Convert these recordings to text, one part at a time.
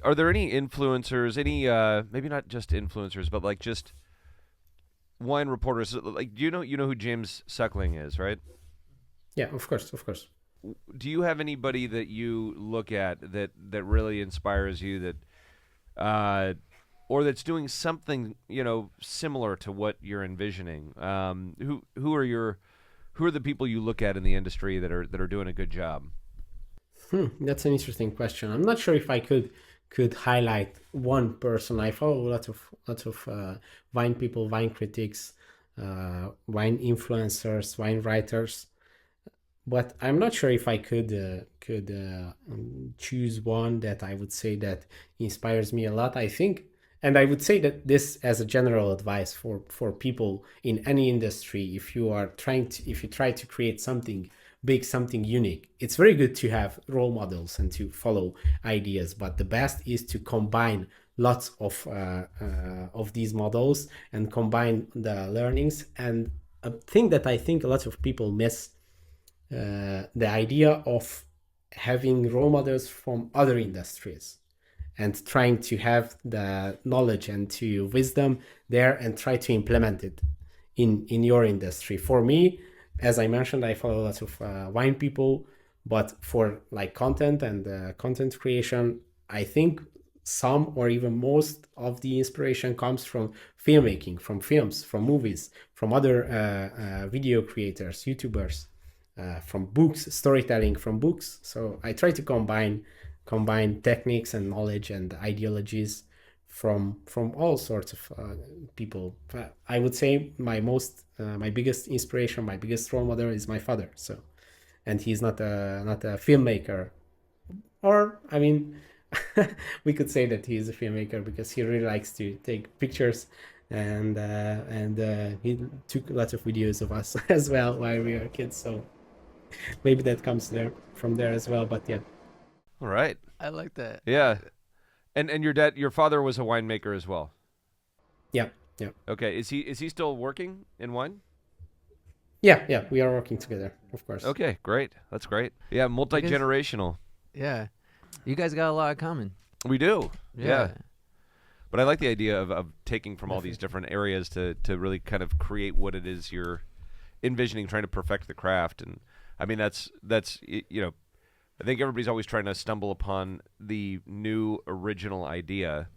Are there any influencers, any maybe not just influencers, but like just wine reporters? Like, do you know who James Suckling is, right? Yeah, of course, of course. Do you have anybody that you look at that really inspires you uh, or that's doing something similar to what you're envisioning? Who are the people you look at in the industry that are doing a good job? That's an interesting question. I'm not sure if I could highlight one person. I follow lots of wine people, wine critics, wine influencers, wine writers, but I'm not sure if I could choose one that I would say that inspires me a lot. I think, and I would say that this as a general advice for people in any industry, if you try to create something big, something unique, it's very good to have role models and to follow ideas. But the best is to combine lots of these models and combine the learnings. And a thing that I think a lot of people miss, the idea of having role models from other industries and trying to have the knowledge and to wisdom there and try to implement it in your industry. For me, as I mentioned, I follow lots of wine people, but for like content and content creation, I think some or even most of the inspiration comes from filmmaking, from films, from movies, from other video creators, YouTubers, from books, storytelling from books. So I try to combine techniques and knowledge and ideologies from all sorts of people. I would say my biggest inspiration, my biggest role model is my father. So, and he's not a filmmaker, or I mean, we could say that he's a filmmaker because he really likes to take pictures, and he took lots of videos of us as well while we were kids. So maybe that comes there from there as well. But yeah, All right. I like that. Yeah. And your father was a winemaker as well. yeah, yeah, Okay. Is he still working in wine? yeah. We are working together, of course. Okay, great. That's great. Yeah, You guys, multi-generational. yeah, you guys got a lot in common. We do. Yeah. Yeah, But I like the idea of taking from all these Definitely. different areas to really kind of create what it is you're envisioning, trying to perfect the craft. And I mean, I think everybody's always trying to stumble upon the new original idea.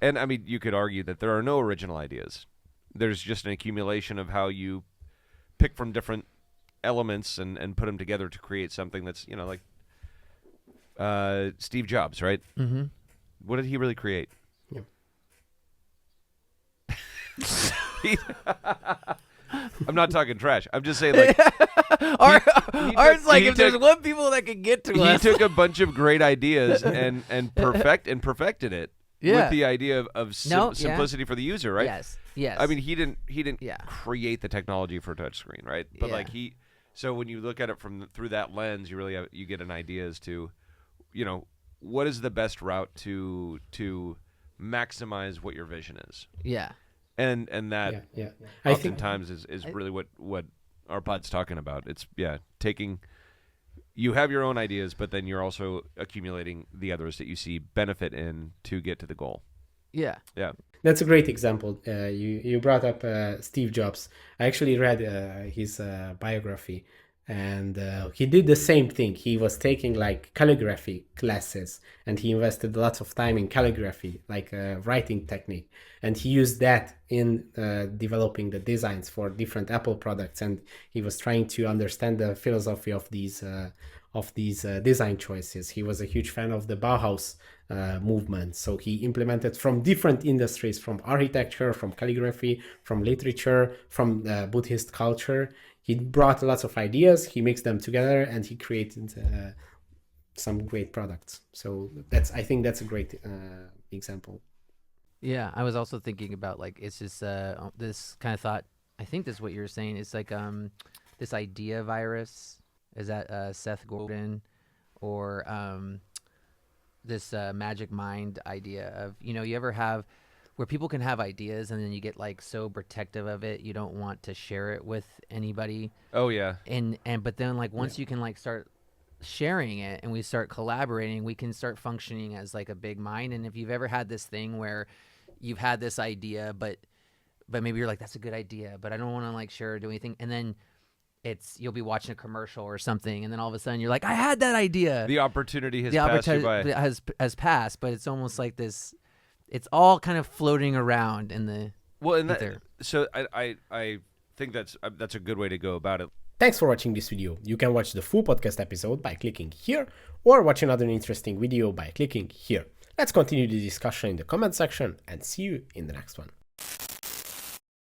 And I mean, you could argue that there are no original ideas. There's just an accumulation of how you pick from different elements and put them together to create something that's, like Steve Jobs, right? mm-hmm. What did he really create? Yeah. He- I'm not talking trash. I'm just saying, like, Or, he or it's took, like he if there's took, one people that could get to he us. took a bunch of great ideas and perfected it with Yeah. the idea of No, yeah. simplicity for the user, right? Yes. Yes. I mean, he didn't Yeah. create the technology for touchscreen, right? But Yeah. like so when you look at it through that lens, you really you get an idea as to, what is the best route to maximize what your vision is, Yeah. and that Yeah, yeah. I think oftentimes is I- really what Arpad's talking about. It's taking. You have your own ideas, but then you're also accumulating the others that you see benefit in to get to the goal. Yeah. Yeah. that's a great example. You brought up Steve Jobs. I actually read his biography, and he did the same thing. He was taking like calligraphy classes, and he invested lots of time in calligraphy, like writing technique, and he used that in developing the designs for different Apple products. And he was trying to understand the philosophy of these design choices. He was a huge fan of the Bauhaus movement. So he implemented from different industries, from architecture, from calligraphy, from literature, from Buddhist culture. He brought lots of ideas, he mixed them together, and he created some great products. So I think that's a great example. Yeah. I was also thinking about like it's just this kind of thought. I think this is what you were saying. It's like this idea virus. Is that Seth Godin, or this magic mind idea of you ever have where people can have ideas and then you get like so protective of it you don't want to share it with anybody, Oh yeah. and but then like once Yeah. you can like start sharing it and we start collaborating, we can start functioning as like a big mind. And if you've ever had this thing where you've had this idea, but maybe you're like, that's a good idea, but I don't want to like share or do anything. And then you'll be watching a commercial or something, and then all of a sudden you're like, I had that idea. The opportunity has passed you by. has passed, but it's almost like this. It's all kind of floating around in the ether. So I think that's a good way to go about it. Thanks for watching this video. You can watch the full podcast episode by clicking here, or watch another interesting video by clicking here. Let's continue the discussion in the comment section, and see you in the next one.